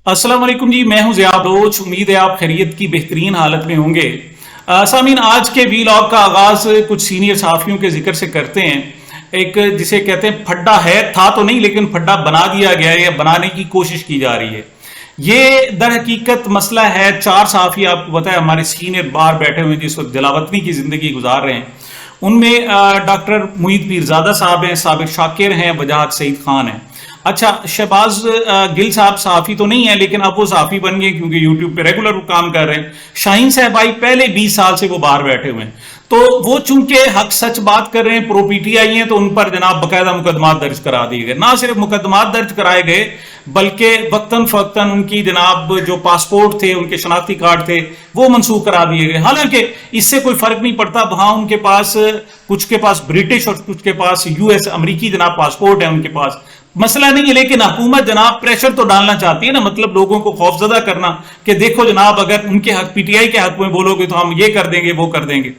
अस्सलाम वालेकुम जी, मैं हूं ज़ियाद बलोच। उम्मीद है आप खैरियत की बेहतरीन हालत में होंगे। सामीन, आज के वीलॉग का आगाज कुछ सीनियर सहाफ़ियों के जिक्र से करते हैं। एक जिसे कहते हैं फड्डा है, था तो नहीं लेकिन फड्डा बना दिया गया है या बनाने की कोशिश की जा रही है। ये दर हकीकत मसला है, चार सहाफ़ी आपको पता है हमारे सीनियर बाहर बैठे हुए जिस वक्त जलावतनी की जिंदगी गुजार रहे हैं। उनमें डॉक्टर मुईद पीरजादा साहब हैं, साबिर शाकिर हैं, वजाहत सईद खान हैं। अच्छा, शहबाज गिल साहब सहाफ़ी तो नहीं है लेकिन अब वो सहाफ़ी बन गए क्योंकि यूट्यूब पे रेगुलर काम कर रहे हैं। शाहीन साहब भाई पहले 20 साल से वो बाहर बैठे हुए हैं, तो वो चूंकि हक सच बात कर रहे हैं, प्रो पीटीआई हैं, तो उन पर जनाब बकायदा मुकदमात दर्ज करा दिए गए। ना सिर्फ मुकदमात दर्ज कराए गए बल्कि वक्तन फक्तन उनकी जनाब जो पासपोर्ट थे, उनके शनाख्ती कार्ड थे, वो मनसूख करा दिए गए। हालांकि इससे कोई फर्क नहीं पड़ता, वहां उनके पास कुछ के पास ब्रिटिश और कुछ के पास यूएस अमरीकी जनाब पासपोर्ट है उनके पास, मसला नहीं है। लेकिन हुकूमत जनाब प्रेशर तो डालना चाहती है ना, मतलब लोगों को खौफजदा करना कि देखो जनाब अगर उनके हक पीटीआई के हक में बोलोगे तो हम ये कर देंगे वो कर देंगे।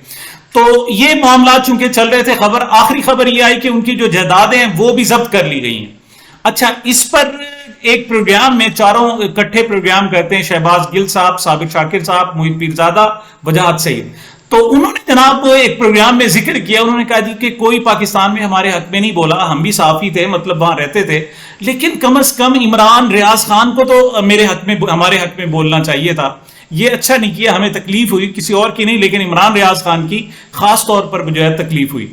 तो ये मामला चूंकि चल रहे थे, आखिरी खबर ये आई कि उनकी जो जायदादें हैं वो भी जब्त कर ली गई हैं। अच्छा, इस पर एक प्रोग्राम में चारों इकट्ठे प्रोग्राम करते हैं, शहबाज गिल साहब, साबिर शाकिर साहब, मुईद पीरजादा, वजाहत सईद। तो उन्होंने जनाब एक प्रोग्राम में जिक्र किया, उन्होंने कहा जी कि कोई पाकिस्तान में हमारे हक में नहीं बोला, हम भी सहाफ़ी थे, मतलब वहां रहते थे, लेकिन कम अज कम इमरान रियाज खान को तो मेरे हक में, हमारे हक में बोलना चाहिए था। ये अच्छा नहीं किया, हमें तकलीफ हुई, किसी और की नहीं लेकिन इमरान रियाज खान की खास तौर पर जो है तकलीफ हुई।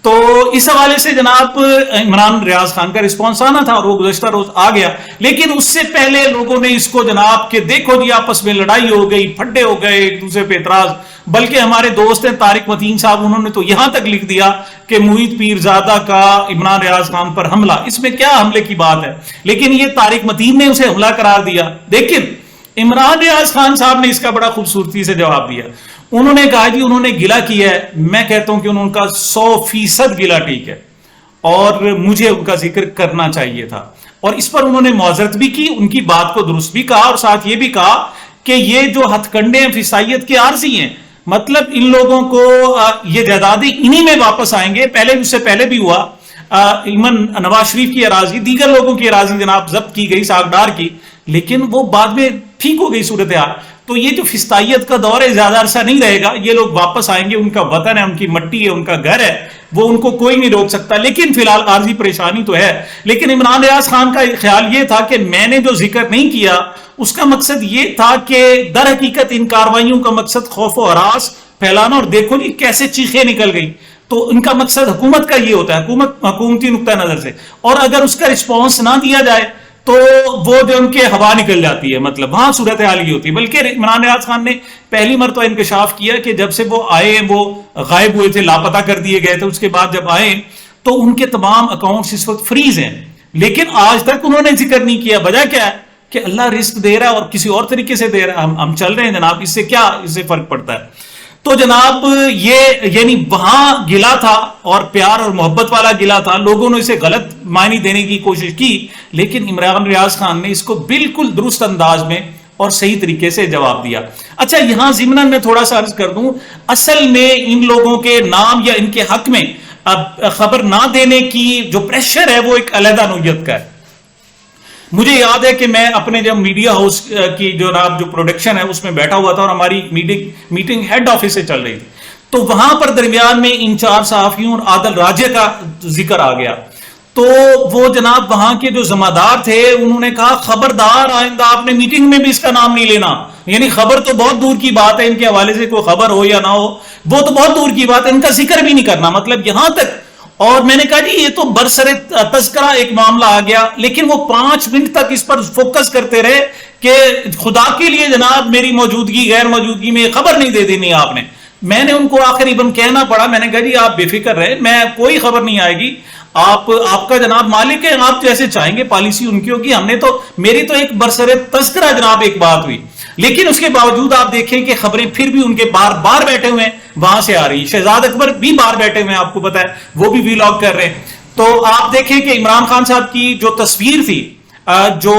तो इस हवाले से जनाब इमरान रियाज खान का रिस्पॉन्स आना था और वो गुज़श्ता रोज आ गया। लेकिन उससे पहले लोगों ने इसको जनाब के देखो जी आपस में लड़ाई हो गई, फड्डे हो गए, एक दूसरे पे एतराज। बल्कि हमारे दोस्त हैं तारिक मतीन साहब, उन्होंने तो यहां तक लिख दिया कि मुईद पीरजादा का इमरान रियाज खान पर हमला, इसमें क्या हमले की बात है। लेकिन ये तारिक मतीन ने उसे हमला करार दिया, लेकिन इमरान रियाज खान साहब ने इसका बड़ा खूबसूरती से जवाब दिया। उन्होंने कहा जी उन्होंने गिला किया है, मैं कहता हूं कि उनका 100% गिला ठीक है और मुझे उनका जिक्र करना चाहिए था। और इस पर उन्होंने मुआज़रत भी की, उनकी बात को दुरुस्त भी कहा और साथ ये भी कहा कि ये जो हथकंडे हैं फिसाइयत के आर्जी हैं, मतलब इन लोगों को ये जायदादें इन्हीं में वापस आएंगे। पहले उससे पहले भी हुआ, इमन नवाज शरीफ की अराजी, दीगर लोगों की अराजी जनाब जब्त की गई सागडार की, लेकिन वो बाद में ठीक हो गई सूरत हाल। तो ये जो फिस्तायत का दौर है ज्यादा अरसा नहीं रहेगा, ये लोग वापस आएंगे, उनका वतन है, उनकी मट्टी है, उनका घर है, वो उनको कोई नहीं रोक सकता। लेकिन फिलहाल आर्जी परेशानी तो है। लेकिन इमरान रियाज खान का ख्याल ये था कि मैंने जो जिक्र नहीं किया उसका मकसद ये था कि दर हकीकत इन कार्रवाइयों का मकसद खौफ और हरास फैलाना, और देखो जी कैसे चीखें निकल गई। तो इनका मकसद हुकूमत का ये होता है, हुकूमती नुक्ता नजर से, और अगर उसका रिस्पॉन्स ना दिया जाए तो वो जो उनके हवा निकल जाती है, मतलब वहां सूरत हाल ये होती है। बल्कि इमरान रियाज खान ने पहली मरतबा इंकशाफ किया कि जब से वो आए वो गायब हुए थे, लापता कर दिए गए थे, उसके बाद जब आए तो उनके तमाम अकाउंट्स इस वक्त फ्रीज हैं। लेकिन आज तक उन्होंने जिक्र नहीं किया। वजह क्या है कि अल्लाह रिस्क दे रहा है और किसी और तरीके से दे रहा है, हम चल रहे हैं जनाब, इससे क्या इससे फर्क पड़ता है। तो जनाब ये यानी वहां गिला था और प्यार और मोहब्बत वाला गिला था, लोगों ने इसे गलत मायने देने की कोशिश की, लेकिन इमरान रियाज खान ने इसको बिल्कुल दुरुस्त अंदाज में और सही तरीके से जवाब दिया। अच्छा, यहां ज़िम्नन में थोड़ा सा अर्ज कर दूं, असल में इन लोगों के नाम या इनके हक में अब खबर ना देने की जो प्रेशर है वो एक अलग नौयत का है। मुझे याद है कि मैं अपने जब मीडिया हाउस की जो प्रोडक्शन है उसमें बैठा हुआ था और हमारी मीटिंग हेड ऑफिस से चल रही थी, तो वहां पर दरमियान में इन चार सहाफियों और आदल राजे का जिक्र आ गया। तो वो जनाब वहां के जो जमादार थे उन्होंने कहा खबरदार आइंदा आपने मीटिंग में भी इसका नाम नहीं लेना। यानी खबर तो बहुत दूर की बात है, इनके हवाले से कोई खबर हो या ना हो वो तो बहुत दूर की बात है, इनका जिक्र भी नहीं करना, मतलब यहां तक। और मैंने कहा जी ये तो बरसरे तस्करा एक मामला आ गया, लेकिन वो 5 मिनट तक इस पर फोकस करते रहे कि खुदा के लिए जनाब मेरी मौजूदगी गैर मौजूदगी में खबर नहीं दे देनी आपने। मैंने उनको आखिरन कहना पड़ा, मैंने कहा जी आप बेफिक्र रहे, मैं कोई खबर नहीं आएगी, आपका जनाब मालिक है, आप जैसे चाहेंगे पॉलिसी उनकी होगी, हमने तो मेरी तो एक बरसरे तस्करा जनाब एक बात हुई। लेकिन उसके बावजूद आप देखें कि खबरें फिर भी उनके बार बार बैठे हुए हैं वहां से आ रही। शहजाद अकबर भी बाहर बैठे हुए हैं, आपको पता है, वो भी वीलॉग कर रहे हैं। तो आप देखें कि इमरान खान साहब की जो तस्वीर थी, जो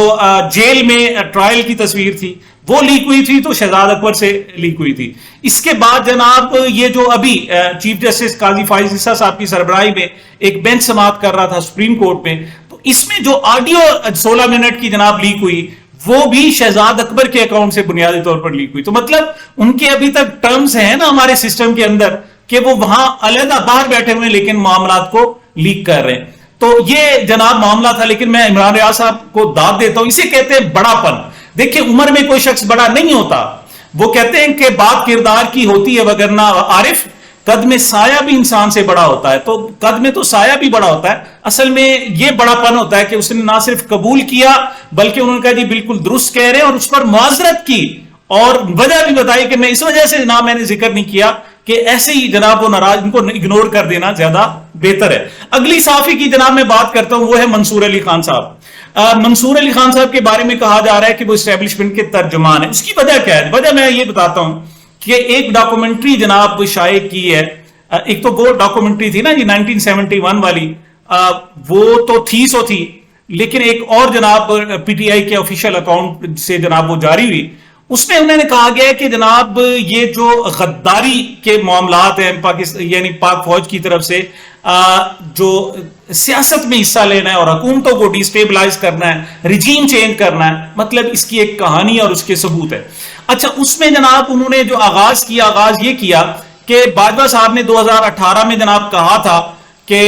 जेल में ट्रायल की तस्वीर थी, वो लीक हुई थी, तो शहजाद अकबर से लीक हुई थी। इसके बाद जनाब ये जो अभी चीफ जस्टिस काजी फाइज ईसा साहब की सरबराही में एक बेंच समाअत कर रहा था सुप्रीम कोर्ट में, तो इसमें जो ऑडियो 16 मिनट की जनाब लीक हुई وہ بھی شہزاد اکبر کے اکاؤنٹ سے بنیادی طور پر لیک ہوئی. تو مطلب ان کے ابھی تک ٹرمز ہیں نا ہمارے سسٹم کے اندر کہ وہ وہاں علیحدہ باہر بیٹھے ہوئے لیکن معاملات کو لیک کر رہے ہیں. تو یہ جناب معاملہ تھا. لیکن میں عمران ریاض صاحب کو داد دیتا ہوں, اسے کہتے ہیں بڑا پن. دیکھیں عمر میں کوئی شخص بڑا نہیں ہوتا, وہ کہتے ہیں کہ بات کردار کی ہوتی ہے وگرنہ عارف قد میں سایہ بھی انسان سے بڑا ہوتا ہے. تو قد میں تو سایہ بھی بڑا ہوتا ہے, اصل میں یہ بڑا پن ہوتا ہے کہ اس نے نہ صرف قبول کیا بلکہ انہوں نے کہا جی بالکل درست کہہ رہے ہیں, اور اس پر معذرت کی اور وجہ بھی بتائی کہ میں اس وجہ سے جناب میں نے ذکر نہیں کیا کہ ایسے ہی جناب وہ ناراض, ان کو اگنور کر دینا زیادہ بہتر ہے. اگلی صحافی کی جناب میں بات کرتا ہوں, وہ ہے منصور علی خان صاحب. منصور علی خان صاحب کے بارے میں کہا جا رہا ہے کہ وہ اسٹیبلشمنٹ کے ترجمان ہیں. اس کی وجہ کیا ہے؟ وجہ میں یہ بتاتا ہوں کہ ایک ڈاکومنٹری جناب شائع کی ہے. ایک تو وہ ڈاکومنٹری تھی نا جی 1971 والی, وہ تو تھی سو تھی, لیکن ایک اور جناب پی ٹی آئی کے آفیشیل اکاؤنٹ سے جناب وہ جاری ہوئی. اس میں انہوں نے کہا گیا کہ جناب یہ جو غداری کے معاملات ہیں یعنی پاک فوج کی طرف سے جو سیاست میں حصہ لینا ہے اور حکومتوں کو ڈیسٹیبلائز کرنا ہے, رجیم چینج کرنا ہے, مطلب اس کی ایک کہانی اور اس کے ثبوت ہے. اچھا اس میں جناب انہوں نے جو آغاز یہ کیا کہ باجوہ صاحب نے 2018 میں جناب کہا تھا کہ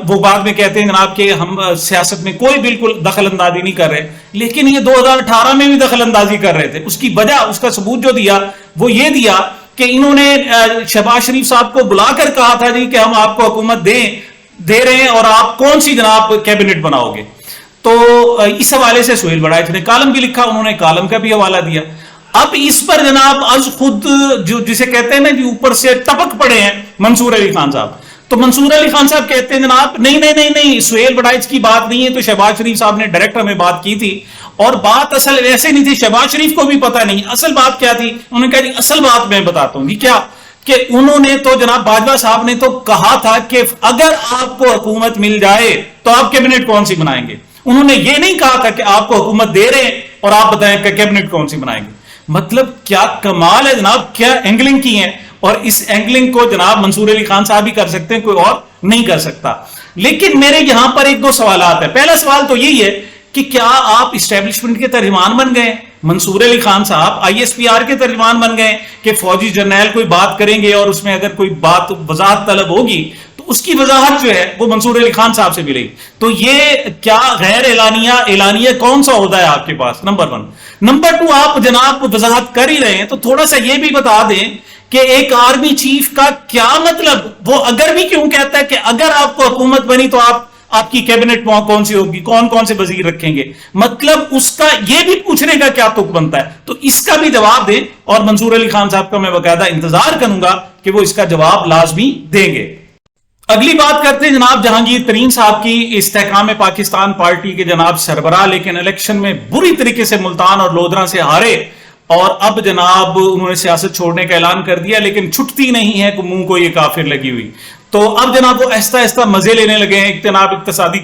وہ بعد میں کہتے ہیں جناب کہ ہم سیاست میں کوئی بالکل دخل اندازی نہیں کر رہے, لیکن یہ 2018 میں بھی دخل اندازی کر رہے تھے. اس کی وجہ, اس کا ثبوت جو دیا وہ یہ دیا کہ انہوں نے شہباز شریف صاحب کو بلا کر کہا تھا جی کہ ہم آپ کو حکومت دے رہے ہیں اور آپ کون سی جناب کیبنٹ بناؤ گے. تو اس حوالے سے سہیل بڑائچ نے کالم بھی لکھا, انہوں نے کالم کا بھی حوالہ دیا. اب اس پر جناب از خود جو جسے کہتے ہیں نا جی اوپر سے ٹپک پڑے ہیں منصور علی خان صاحب. تو منصور علی خان صاحب کہتے ہیں جناب نہیں سہیل بڑائچ کی بات نہیں ہے, تو شہباز شریف صاحب نے ڈائریکٹ ہمیں بات کی تھی اور بات اصل ایسے نہیں تھی, شہباز شریف کو بھی پتہ نہیں اصل بات کیا تھی. انہوں نے کہا جی اصل بات میں بتاتا ہوں. کیا کہ انہوں نے تو جناب باجوہ صاحب نے تو کہا تھا کہ اگر آپ کو حکومت مل جائے تو آپ کیبنٹ کون سی بنائیں گے. انہوں نے یہ نہیں کہا تھا کہ آپ کو حکومت دے رہے ہیں اور آپ بتائیں کہ کیبنٹ کون سی بنائیں گے. مطلب کیا کمال ہے جناب, کیا اینگلنگ کی ہے, اور اس اینگلنگ کو جناب منصور علی خان صاحب ہی کر سکتے ہیں, کوئی اور نہیں کر سکتا. لیکن میرے یہاں پر ایک دو سوالات ہیں. پہلا سوال تو یہی ہے کہ کیا آپ اسٹیبلشمنٹ کے ترجمان بن گئے؟ منصور علی خان صاحب آئی ایس پی آر کے ترجمان بن گئے کہ فوجی جرنیل کوئی بات کریں گے اور اس میں اگر کوئی بات وضاحت طلب ہوگی تو اس کی وضاحت جو ہے وہ منصور علی خان صاحب سے ملے گی. تو یہ کیا غیر اعلانیہ کون سا عہدہ ہے آپ کے پاس؟ نمبر 1. نمبر 2, آپ جناب وضاحت کر ہی رہے ہیں تو تھوڑا سا یہ بھی بتا دیں کہ ایک آرمی چیف کا کیا مطلب, وہ اگر بھی کیوں کہتا ہے کہ اگر آپ کو حکومت بنی تو آپ کی کیبنٹ کون سی ہوگی, کون سے وزیر رکھیں گے, مطلب اس کا یہ بھی پوچھنے کا کیا تک بنتا ہے. تو اس کا بھی جواب دیں اور منصور علی خان صاحب کا میں باقاعدہ انتظار کروں گا کہ وہ اس کا جواب لازمی دیں گے. اگلی بات کرتے ہیں جناب جہانگیر ترین صاحب کی. استحکام پاکستان پارٹی کے جناب سربراہ, لیکن الیکشن میں بری طریقے سے ملتان اور لودھرا سے ہارے اور اب جناب انہوں نے سیاست چھوڑنے کا اعلان کر دیا, لیکن چھٹتی نہیں ہے کہ منہ کو یہ کافر لگی ہوئی. تو اب جناب وہ آہستہ آہستہ مزے لینے لگے ہیں. جناب اقتصادی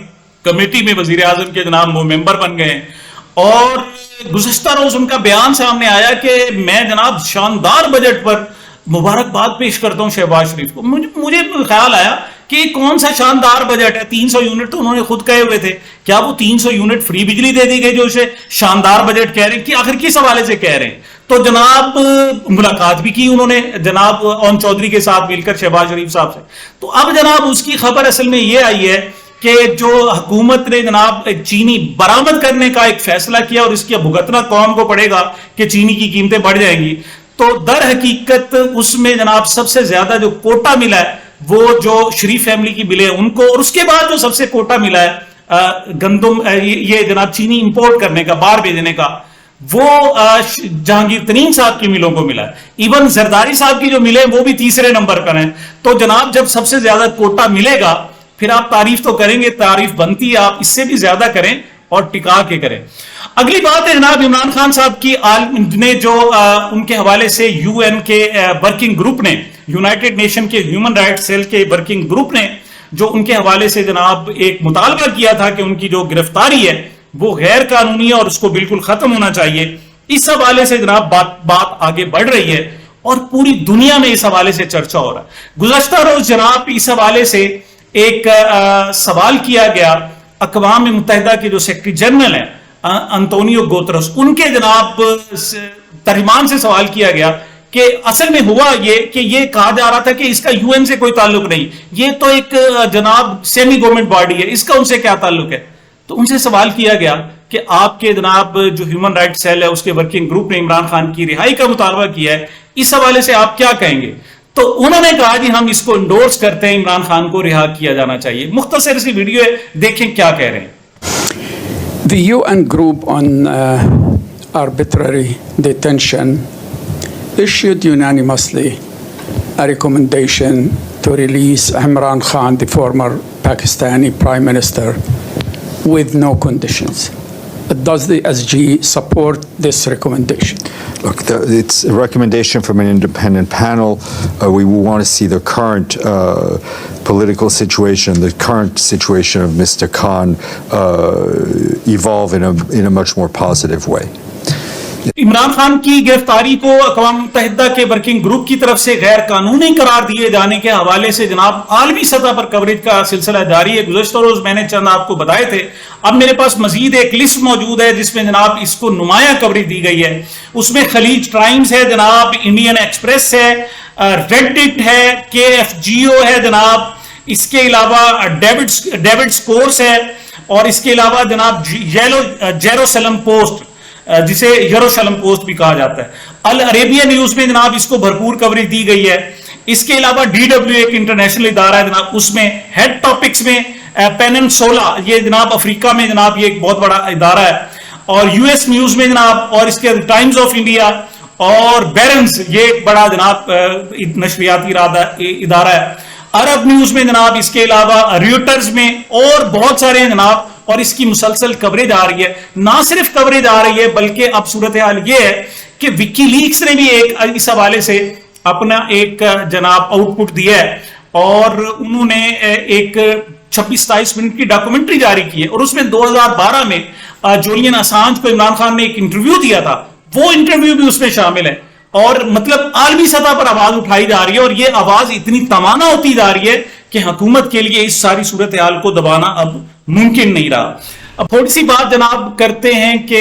کمیٹی میں وزیر اعظم کے جناب ممبر بن گئے ہیں اور گزشتہ روز ان کا بیان سامنے آیا کہ میں جناب شاندار بجٹ پر مبارکباد پیش کرتا ہوں شہباز شریف کو. مجھے خیال آیا کہ کون سا شاندار بجٹ ہے, 300 یونٹ تو انہوں نے خود کہے ہوئے تھے, کیا وہ 300 یونٹ فری بجلی دے دی گئی جو اسے شاندار بجٹ کہہ رہے ہیں, کہ آخر کس حوالے سے کہہ رہے ہیں. تو جناب ملاقات بھی کی انہوں نے جناب اون چودھری کے ساتھ مل کر شہباز شریف صاحب سے. تو اب جناب اس کی خبر اصل میں یہ آئی ہے کہ جو حکومت نے جناب چینی برآمد کرنے کا ایک فیصلہ کیا اور اس کی بھگتنا قوم کو پڑے گا کہ چینی کی قیمتیں بڑھ جائیں گی. تو در حقیقت اس میں جناب سب سے زیادہ جو کوٹا ملا ہے وہ جو شریف فیملی کی ملے ان کو, اور اس کے بعد جو سب سے کوٹا ملا ہے گندم یہ جناب چینی امپورٹ کرنے کا, باہر بھیجنے کا, وہ جہانگیر ترین صاحب کی ملوں کو ملا ہے. ایون زرداری صاحب کی جو ملے وہ بھی تیسرے نمبر پر ہیں. تو جناب جب سب سے زیادہ کوٹا ملے گا پھر آپ تعریف تو کریں گے, تعریف بنتی ہے آپ اس سے بھی زیادہ کریں اور ٹکا کے کریں. اگلی بات ہے جناب عمران خان صاحب کی نے جو ان کے حوالے سے یو این کے ورکنگ گروپ نے, یونائٹڈ نیشن کے ہیومن رائٹ سیل کے ورکنگ گروپ نے جو ان کے حوالے سے جناب ایک مطالبہ کیا تھا کہ ان کی جو گرفتاری ہے وہ غیر قانونی ہے اور اس کو بالکل ختم ہونا چاہیے. اس حوالے سے جناب بات آگے بڑھ رہی ہے اور پوری دنیا میں اس حوالے سے چرچا ہو رہا ہے. گزشتہ روز جناب اس حوالے سے ایک سوال کیا گیا اقوام متحدہ کے جو سیکرٹری جنرل ہیں अंतोनियो गुतेरेस, उनके जनाब तर्जुमान से सवाल किया गया कि असल में हुआ ये कि ये कहा जा रहा था कि इसका यूएन से कोई ताल्लुक नहीं, ये तो एक जनाब सेमी गवर्नमेंट बॉडी है, इसका उनसे क्या ताल्लुक है। तो उनसे सवाल किया गया कि आपके जनाब जो ह्यूमन राइट्स सेल है उसके वर्किंग ग्रुप ने इमरान खान की रिहाई का मुतालबा किया है, इस हवाले से आप क्या कहेंगे। तो उन्होंने कहा जी हम इसको इंडोर्स करते हैं, इमरान खान को रिहा किया जाना चाहिए। मुख्तसर सी वीडियो है, देखें क्या कह रहे हैं। The UN group on arbitrary detention issued unanimously a recommendation to release Imran Khan, the former Pakistani Prime Minister, with no conditions. Does the SG support this recommendation? Look, it's a recommendation from an independent panel. We want to see the current political situation, the current situation of Mr. Khan evolve in a much more positive way. Imran Khan की गिरफ्तारी को अक़वाम मुत्तहिदा के working group की तरफ से गैर कानूनी करार दिए जाने के हवाले से जनाब आलमी सतह पर कवरेज का सिलसिला जारी है। गुज़श्ता रोज मैंने चंद आपको बताए थे, अब मेरे पास मजीद एक लिस्ट मौजूद है जिसमें जनाब इसको नुमाया कवरेज दी गई है। उसमें खलीज टाइम्स है जनाब, इंडियन एक्सप्रेस है, रेडिट है, KFGO है जनाब, इसके अलावा डेविड स्कोर्स है, और इसके अलावा जनाब जेरूसलम पोस्ट, जिसे यरूशलेम पोस्ट भी कहा जाता है, अल अरेबिया न्यूज में जनाब इसको भरपूर कवरेज दी गई है। इसके अलावा DW एक इंटरनेशनल इदारा है जनाब, उसमें हेड टॉपिक्स में पेनिनसुला, ये जनाब अफ्रीका में जनाब ये एक बहुत बड़ा इदारा है, और US न्यूज में जनाब, और इसके टाइम्स ऑफ इंडिया और बैरन्स, ये एक बड़ा जनाब नशरियाती इदारा है। अरब न्यूज में जनाब, इसके अलावा रॉयटर्स में, और बहुत सारे हैं जनाब, और इसकी मुसलसल कवरेज आ रही है। ना सिर्फ कवरेज आ रही है बल्कि अब सूरत हाल ये है कि विकीलीक्स ने भी एक इस हवाले से अपना एक जनाब आउटपुट दिया है, और उन्होंने एक 26-27 मिनट की डॉक्यूमेंट्री जारी की है, और उसमें 2012 में जूलियन असांज को इमरान खान ने एक इंटरव्यू दिया था, वो इंटरव्यू भी उसमें शामिल है। और मतलब आलमी सतह पर आवाज उठाई जा रही है, और ये आवाज इतनी तमाना होती जा रही है कि हुकूमत के लिए इस सारी सूरत हाल को दबाना अब मुमकिन नहीं रहा। अब थोड़ी सी बात जनाब करते हैं कि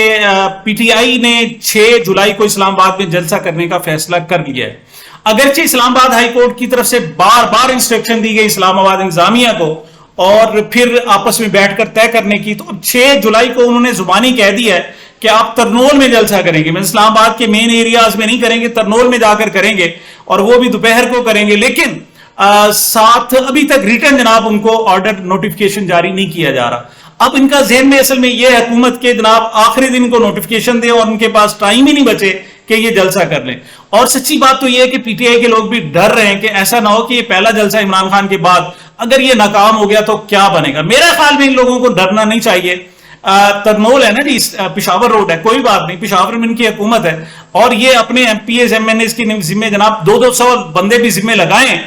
PTI ने 6 जुलाई को इस्लामाबाद में जलसा करने का फैसला कर लिया है। अगरचे इस्लामाबाद हाई कोर्ट की तरफ से बार बार इंस्ट्रक्शन दी गई इस्लामाबाद इंतजामिया को, और फिर आपस में बैठकर तय करने की, तो 6 जुलाई को उन्होंने जुबानी कह दिया है कि आप तरनोल में जलसा करेंगे। मैं इस्लामाबाद के मेन एरियाज में नहीं करेंगे, तरनोल में जाकर करेंगे, और वो भी दोपहर को करेंगे। लेकिन साथ अभी तक रिटर्न जनाब उनको ऑर्डर नोटिफिकेशन जारी नहीं किया जा रहा। अब इनका ज़हन में असल में यह है हुकूमत के जनाब आखिरी दिन को नोटिफिकेशन दे, और उनके पास टाइम ही नहीं बचे कि ये जलसा कर लें। और सच्ची बात तो यह है कि PTI के लोग भी डर रहे हैं कि ऐसा ना हो कि ये पहला जलसा इमरान खान के बाद अगर ये नाकाम हो गया तो क्या बनेगा। मेरा ख्याल में इन लोगों को डरना नहीं चाहिए। तरनोल है ना जी, पिशावर रोड है, कोई बात नहीं, पिशावर में इनकी हुकूमत है, और ये अपने MPs MNAs के जिम्मे जनाब 200 बंदे भी जिम्मे लगाएं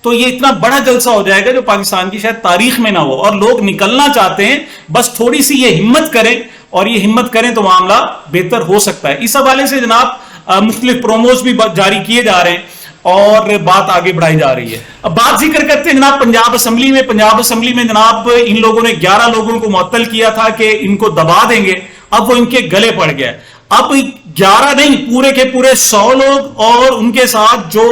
तो ये इतना बड़ा जलसा हो जाएगा जो पाकिस्तान की शायद तारीख में ना हो। और लोग निकलना चाहते हैं, बस थोड़ी सी ये हिम्मत करें, और ये हिम्मत करें तो मामला बेहतर हो सकता है। इस हवाले से जनाब मुख्तलिफ प्रोमोज भी जारी किए जा रहे हैं, और बात आगे बढ़ाई जा रही है। अब बात जिक्र करते हैं जनाब पंजाब असेंबली में। पंजाब असेंबली में जनाब इन लोगों ने 11 लोगों को मुअत्तल किया था कि इनको दबा देंगे, अब वो इनके गले पड़ गया। अब 11 नहीं, पूरे के पूरे 100 लोग, और उनके साथ जो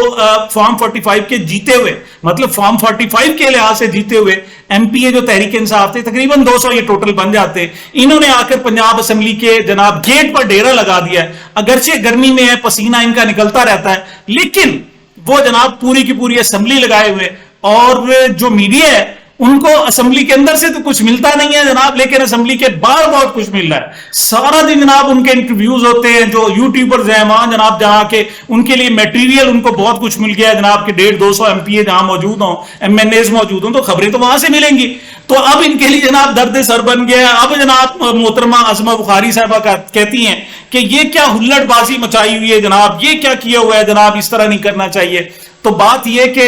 फॉर्म 45 के जीते हुए, मतलब फॉर्म 45 के लिहाज से जीते हुए MPA जो तहरीक इंसाफ थे, तकरीबन 200 ये टोटल बन जाते। इन्होंने आकर पंजाब असेंबली के जनाब गेट पर डेरा लगा दिया है। अगरचे गर्मी में है, पसीना इनका निकलता रहता है, लेकिन वो जनाब पूरी की पूरी असेंबली लगाए हुए, और जो मीडिया है उनको असेंबली के अंदर से तो कुछ मिलता नहीं है जनाब, लेकिन असेंबली के बाहर बहुत कुछ मिल रहा है। सारा दिन जनाब उनके इंटरव्यूज होते हैं, जो यूट्यूबर्स हैं वहां जनाब, जहां के उनके लिए मटेरियल उनको बहुत कुछ मिल गया है जनाब के 150-200 MPA जहां मौजूद हों, MNAs मौजूद हों, तो खबरें तो वहां से मिलेंगी। तो अब इनके लिए जनाब दर्द सर बन गया। अब जनाब मोहतरमा आज़मा बुखारी साहबा कहती हैं कि ये क्या हुल्लड़बाजी मचाई हुई है जनाब, ये क्या किया हुआ है जनाब, इस तरह नहीं करना चाहिए। तो बात यह कि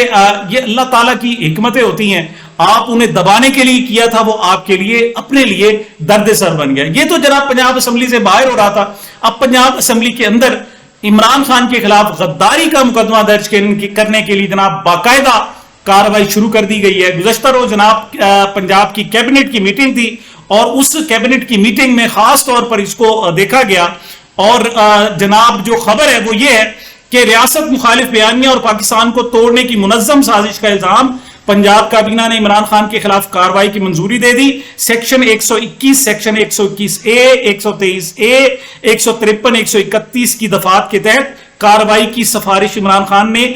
ये अल्लाह ताला की हिकमतें होती हैं, आप उन्हें दबाने के लिए किया था, वो आपके लिए अपने लिए दर्द सर बन गया। ये तो जनाब पंजाब असेंबली से बाहर हो रहा था। अब पंजाब असेंबली के अंदर इमरान खान के खिलाफ गद्दारी का मुकदमा दर्ज करने के लिए जनाब बाकायदा कार्रवाई शुरू कर दी गई है। गुज़श्ता रोज जनाब पंजाब की कैबिनेट की मीटिंग थी, اور اس کیبنٹ کی میٹنگ میں خاص طور پر اس کو دیکھا گیا. اور جناب جو خبر ہے وہ یہ ہے کہ ریاست مخالف بیانیہ اور پاکستان کو توڑنے کی منظم سازش کا الزام. پنجاب کابینہ نے عمران خان کے خلاف کارروائی کی منظوری دے دی. سیکشن 121 سیکشن 121A 123A 153 131 کی دفعات کے تحت کارروائی کی سفارش عمران خان نے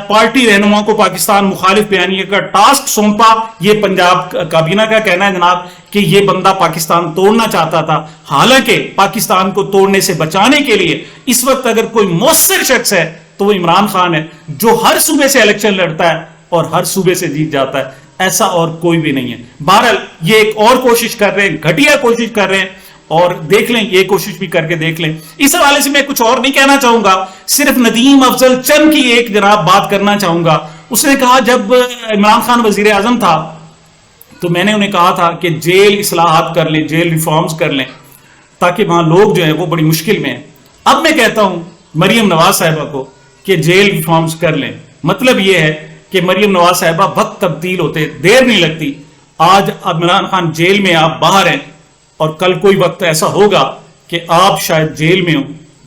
پارٹی رہنما کو پاکستان مخالف بیانیہ کا ٹاسک سونپا. یہ پنجاب کابینہ کا کہنا ہے جناب کہ یہ بندہ پاکستان توڑنا چاہتا تھا. حالانکہ پاکستان کو توڑنے سے بچانے کے لیے اس وقت اگر کوئی مؤثر شخص ہے تو وہ عمران خان ہے, جو ہر صوبے سے الیکشن لڑتا ہے اور ہر صوبے سے جیت جاتا ہے. ایسا اور کوئی بھی نہیں ہے. بہرحال یہ ایک اور کوشش کر رہے ہیں, گھٹیا کوشش کر رہے ہیں, اور دیکھ لیں, یہ کوشش بھی کر کے دیکھ لیں. اس حوالے سے میں کچھ اور نہیں کہنا چاہوں گا, صرف ندیم افضل چند کی ایک جناب بات کرنا چاہوں گا. اس نے کہا جب عمران خان وزیر اعظم تھا تو میں نے انہیں کہا تھا کہ جیل اصلاحات کر لیں, جیل ریفارمز کر لیں, تاکہ وہاں لوگ جو ہیں وہ بڑی مشکل میں ہیں. اب میں کہتا ہوں مریم نواز صاحبہ کو کہ جیل ریفارمز کر لیں. مطلب یہ ہے کہ مریم نواز صاحبہ وقت تبدیل ہوتے دیر نہیں لگتی. آج عمران خان جیل میں, آپ باہر ہیں, اور کل کوئی وقت ایسا ہوگا کہ آپ شاید جیل میں ہو,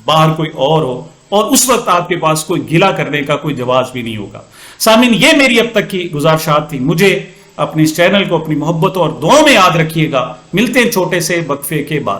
باہر کوئی اور ہو, اور اس وقت آپ کے پاس کوئی گلہ کرنے کا کوئی جواز بھی نہیں ہوگا. سامعین, یہ میری اب تک کی گزارشات تھی. مجھے اپنے اس چینل کو اپنی محبت اور دعاؤں میں یاد رکھیے گا. ملتے ہیں چھوٹے سے وقفے کے بعد.